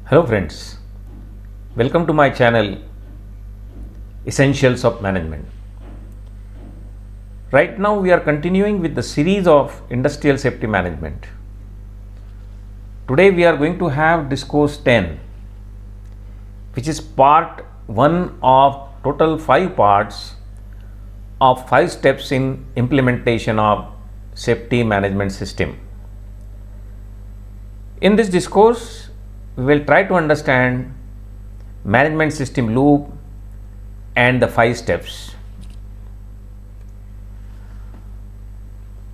Hello friends, welcome to my channel Essentials of Management. Right now we are continuing with the series of industrial safety management. Today we are going to have discourse 10, which is part 1 of total 5 parts of 5 steps in implementation of safety management system. In this discourse, we will try to understand management system loop and the 5 steps.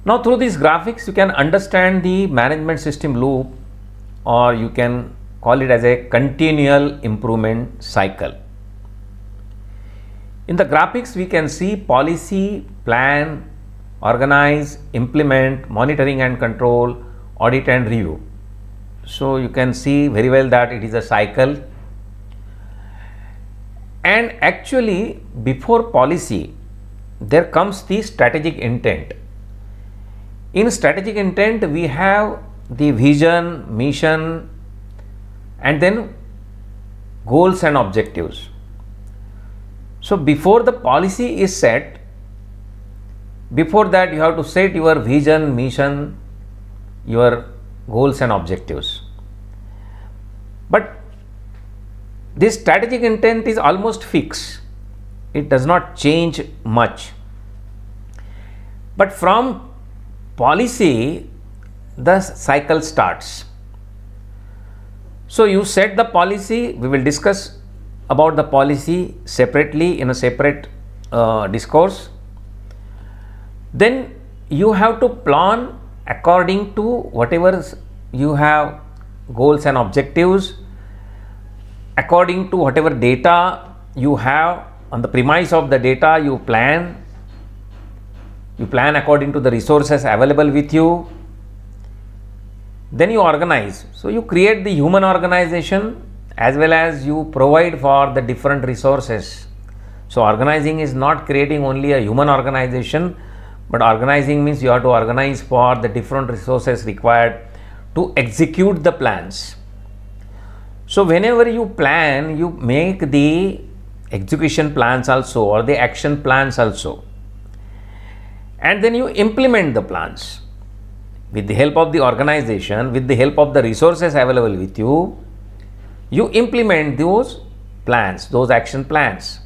Now through these graphics you can understand the management system loop, or you can call it as a continual improvement cycle. In the graphics we can see policy, plan, organize, implement, monitoring and control, audit and review. So you can see very well that it is a cycle, and actually before policy there comes the strategic intent. In strategic intent we have the vision, mission, and then goals and objectives. So before the policy is set, before that you have to set your vision, mission, your goals and objectives. But this strategic intent is almost fixed. It does not change much. But from policy, the cycle starts. So you set the policy. We will discuss about the policy separately in a separate discourse. Then you have to plan according to whatever you have goals and objectives, according to whatever data you have. On the premise of the data you plan according to the resources available with you. Then you organize. So you create the human organization as well as you provide for the different resources. So organizing is not creating only a human organization, but organizing means you have to organize for the different resources required to execute the plans. So whenever you plan, you make the execution plans also, or the action plans also, and then you implement the plans with the help of the organization, with the help of the resources available with you. You implement those plans, those action plans.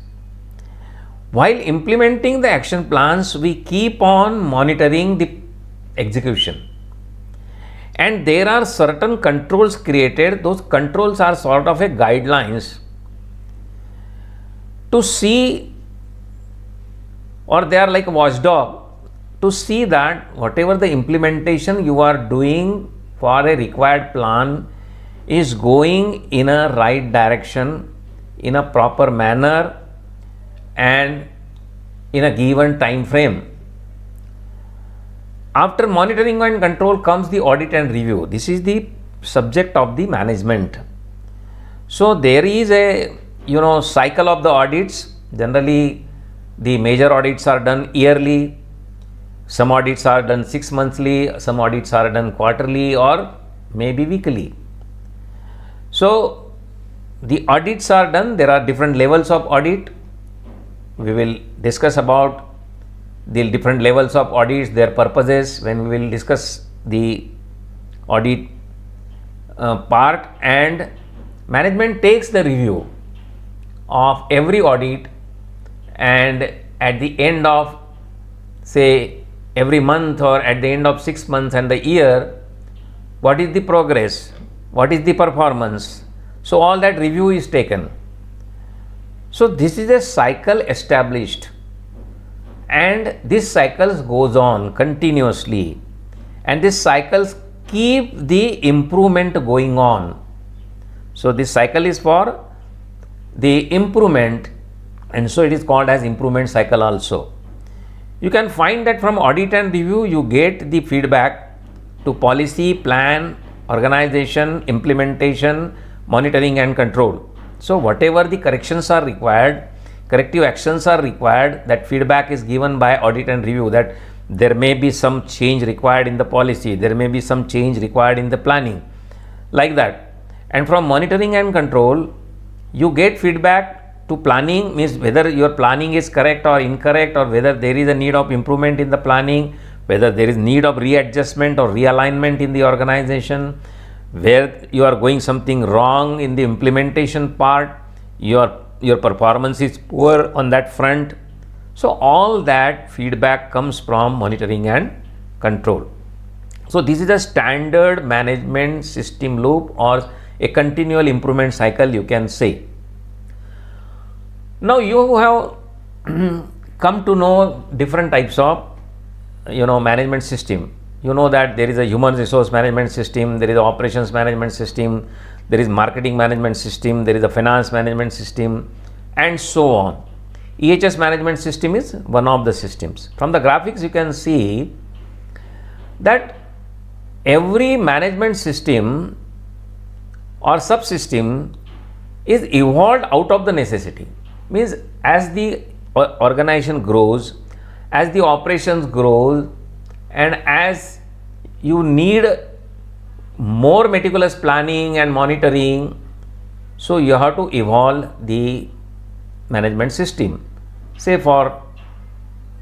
While implementing the action plans, we keep on monitoring the execution. And there are certain controls created. Those controls are sort of a guidelines to see, or they are like a watchdog to see that whatever the implementation you are doing for a required plan is going in a right direction, in a proper manner, and in a given time frame. After monitoring and control comes the audit and review. This is the subject of the management. So there is a cycle of the audits. Generally the major audits are done yearly, some audits are done 6 monthly, some audits are done quarterly or maybe weekly. So the audits are done. There are different levels of audit. We will discuss about the different levels of audits, their purposes, when we will discuss the audit part. And management takes the review of every audit, and at the end of say every month, or at the end of 6 months and the year, what is the progress, what is the performance. So all that review is taken. So this is a cycle established, and this cycle goes on continuously, and these cycles keep the improvement going on. So this cycle is for the improvement, and so it is called as improvement cycle also. You can find that from audit and review you get the feedback to policy, plan, organization, implementation, monitoring and control. So whatever the corrections are required, corrective actions are required, that feedback is given by audit and review, that there may be some change required in the policy, there may be some change required in the planning, like that. And from monitoring and control, you get feedback to planning, means whether your planning is correct or incorrect, or whether there is a need of improvement in the planning, whether there is need of readjustment or realignment in the organization, where you are going something wrong in the implementation part, your performance is poor on that front. So all that feedback comes from monitoring and control. So this is a standard management system loop, or a continual improvement cycle, you can say. Now you have come to know different types of management system. You know that there is a human resource management system, there is a operations management system, there is marketing management system, there is a finance management system, and so on. EHS management system is one of the systems. From the graphics you can see that every management system or subsystem is evolved out of the necessity. Means as the organization grows, as the operations grows, and as you need more meticulous planning and monitoring, so you have to evolve the management system, say for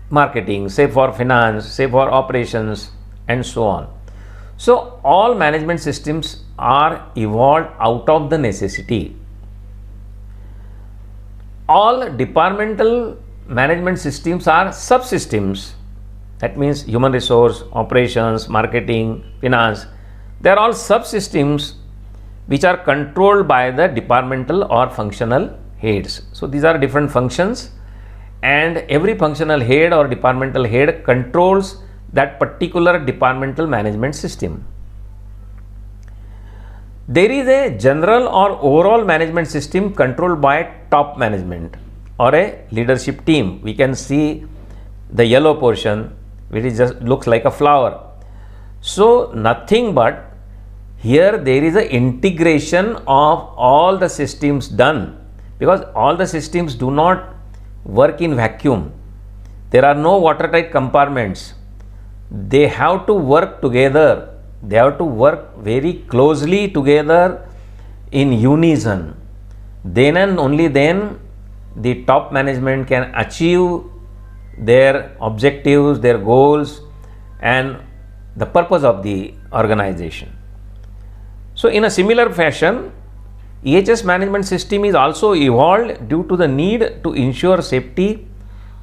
marketing, say for finance, say for operations, and so on. So all management systems are evolved out of the necessity. All departmental management systems are subsystems. That means human resource, operations, marketing, finance, they are all subsystems which are controlled by the departmental or functional heads. So these are different functions, and every functional head or departmental head controls that particular departmental management system. There is a general or overall management system controlled by top management or a leadership team. We can see the yellow portion, which is just looks like a flower. So nothing but here there is a integration of all the systems done, because all the systems do not work in vacuum. There are no watertight compartments. They have to work together. They have to work very closely together in unison. Then and only then the top management can achieve their objectives, their goals, and the purpose of the organization. So in a similar fashion, EHS management system is also evolved due to the need to ensure safety,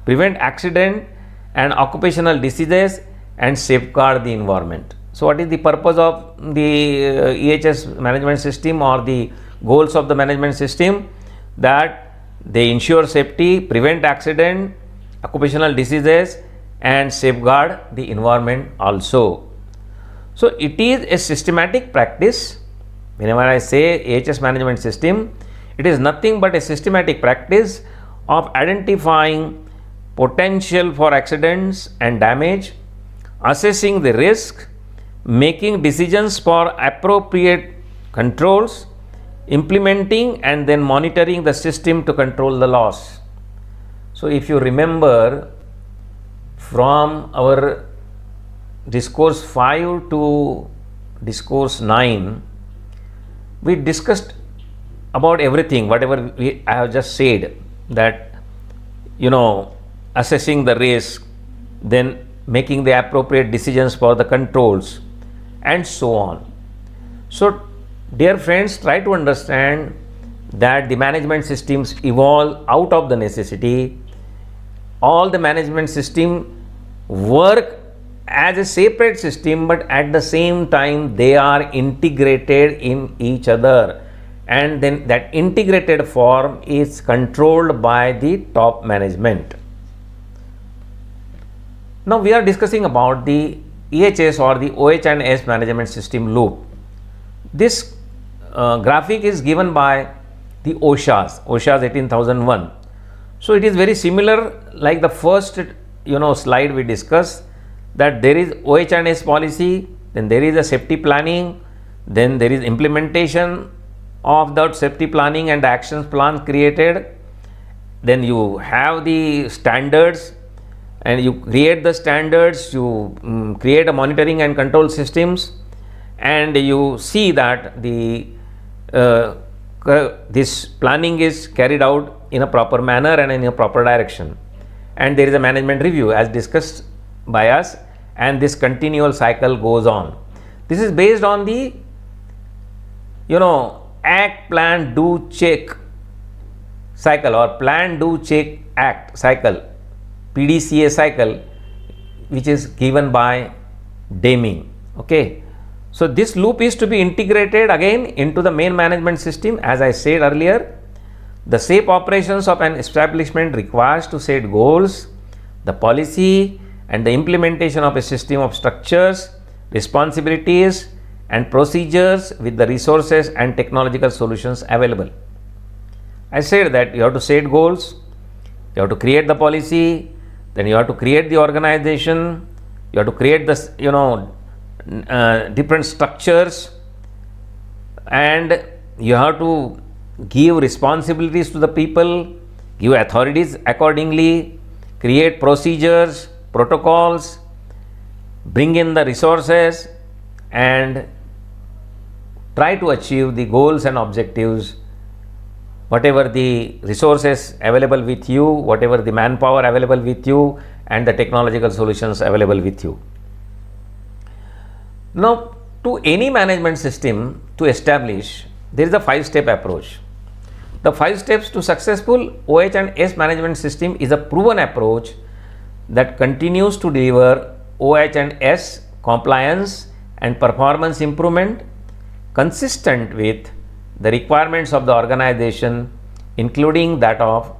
prevent accident and occupational diseases, and safeguard the environment. So what is the purpose of the EHS management system, or the goals of the management system? That they ensure safety, prevent accident, occupational diseases, and safeguard the environment also. So it is a systematic practice. Whenever I say EHS management system, it is nothing but a systematic practice of identifying potential for accidents and damage, assessing the risk, making decisions for appropriate controls, implementing and then monitoring the system to control the loss. So if you remember from our discourse 5 to discourse 9, we discussed about everything, whatever I have just said, that assessing the risk, then making the appropriate decisions for the controls, and so on. So dear friends, try to understand that the management systems evolve out of the necessity. All the management system work as a separate system, but at the same time they are integrated in each other, and then that integrated form is controlled by the top management. Now we are discussing about the EHS or the OH&S management system loop. This graphic is given by the OSHA's 18001. So it is very similar like the first slide we discussed, that there is OH&S policy, then there is a safety planning, then there is implementation of that safety planning and the actions plan created, then you have the standards and you create the standards, you create a monitoring and control systems, and you see that the this planning is carried out in a proper manner and in a proper direction, and there is a management review as discussed by us, and this continual cycle goes on. This is based on the act, plan, do, check cycle, or plan, do, check, act cycle, PDCA cycle, which is given by Deming. Okay, so this loop is to be integrated again into the main management system. As I said earlier, the SAFE operations of an establishment requires to set goals, the policy and the implementation of a system of structures, responsibilities and procedures with the resources and technological solutions available. I said that you have to set goals, you have to create the policy, then you have to create the organization, you have to create the different structures, and you have to give responsibilities to the people, give authorities accordingly, create procedures, protocols, bring in the resources, and try to achieve the goals and objectives, whatever the resources available with you, whatever the manpower available with you, and the technological solutions available with you. Now, to any management system to establish, there is a 5-step approach. The 5 steps to successful OH&S management system is a proven approach that continues to deliver OH&S compliance and performance improvement consistent with the requirements of the organization, including that of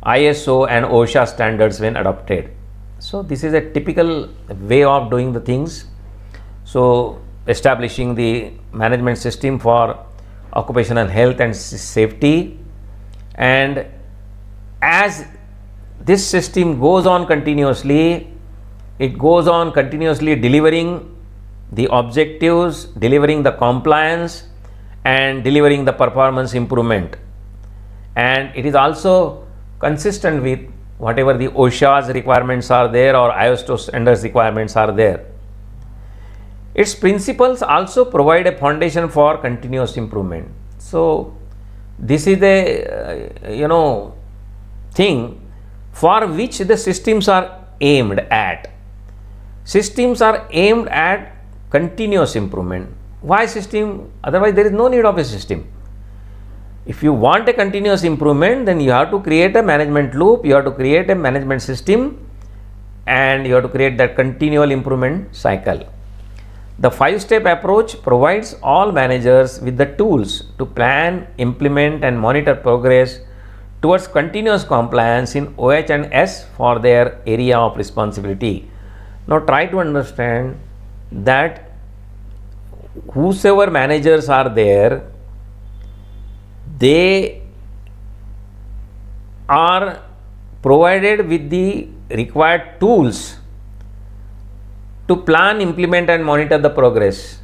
ISO and OSHA standards when adopted. So, this is a typical way of doing the things. So, establishing the management system for occupational health and safety, and as this system goes on continuously, it goes on continuously delivering the objectives, delivering the compliance, and delivering the performance improvement, and it is also consistent with whatever the OSHA's requirements are there or ISO standards requirements are there. Its principles also provide a foundation for continuous improvement. So, this is a thing for which the systems are aimed at. Systems are aimed at continuous improvement. Why system? Otherwise, there is no need of a system. If you want a continuous improvement, then you have to create a management loop, you have to create a management system, and you have to create that continual improvement cycle. The 5-step approach provides all managers with the tools to plan, implement, and monitor progress towards continuous compliance in OH&S for their area of responsibility. Now, try to understand that whosoever managers are there, they are provided with the required tools to plan, implement, and monitor the progress.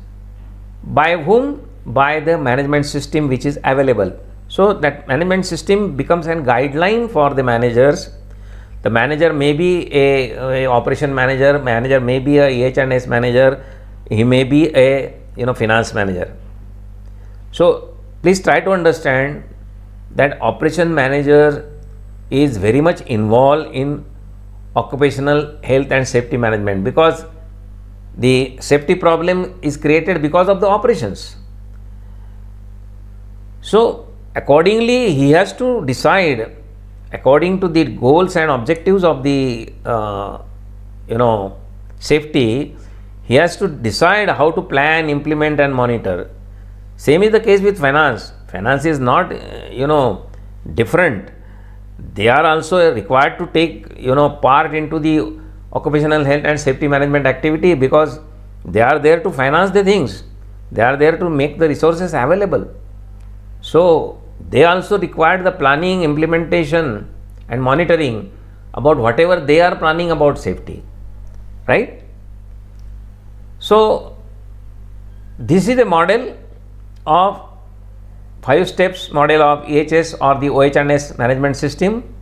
By whom? By the management system which is available. So, that management system becomes a guideline for the managers. The manager may be a operation manager, manager may be a EH&S manager, he may be a finance manager. So, please try to understand that operation manager is very much involved in occupational health and safety management, because the safety problem is created because of the operations. So, accordingly, he has to decide according to the goals and objectives of the safety. He has to decide how to plan, implement, and monitor. Same is the case with finance. Finance is not different. They are also required to take part into the occupational health and safety management activity, because they are there to finance the things, they are there to make the resources available. So, they also require the planning, implementation, and monitoring about whatever they are planning about safety, right? So, this is a model of 5 steps model of EHS or the OH&S management system.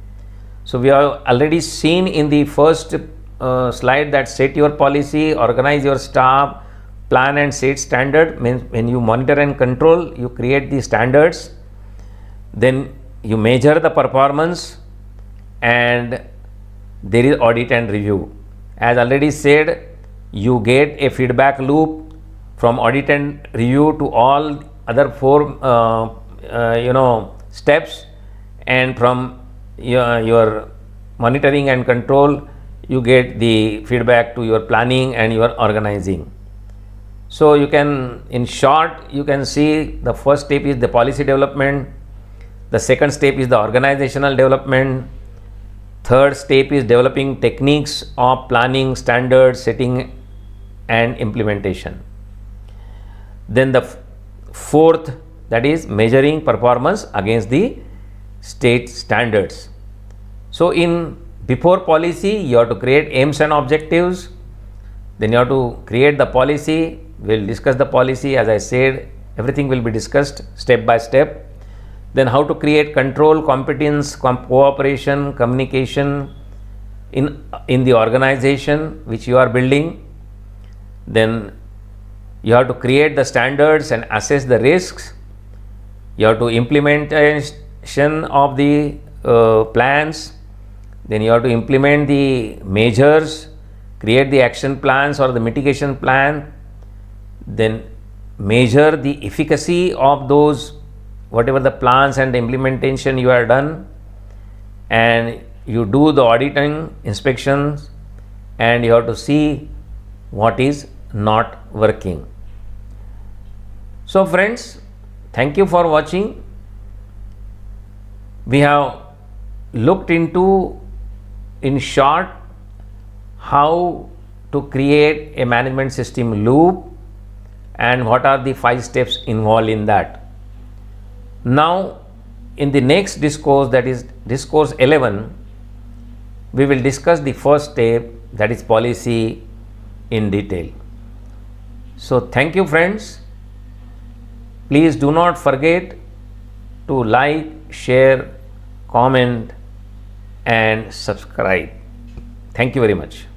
So, we have already seen in the first slide that set your policy, organize your staff, plan and set standard means when you monitor and control, you create the standards, then you measure the performance, and there is audit and review. As already said, you get a feedback loop from audit and review to all other four steps, and from your monitoring and control you get the feedback to your planning and your organizing. So you can, in short, you can see the first step is the policy development, the second step is the organizational development, third step is developing techniques of planning, standards, setting and implementation. Then the fourth, that is measuring performance against the state standards. So before policy, you have to create aims and objectives, then you have to create the policy. We'll discuss the policy. As I said, everything will be discussed step by step. Then how to create control, competence, cooperation, communication in the organization which you are building. Then you have to create the standards and assess the risks. You have to implementation of the plans. Then you have to implement the measures, create the action plans or the mitigation plan, then measure the efficacy of those whatever the plans and the implementation you are done, and you do the auditing inspections, and you have to see what is not working. So friends, thank you for watching. We have looked into, in short, how to create a management system loop and what are the 5 steps involved in that. Now in the next discourse, that is discourse 11, we will discuss the first step, that is policy, in detail. So thank you friends. Please do not forget to like, share, comment and subscribe. Thank you very much.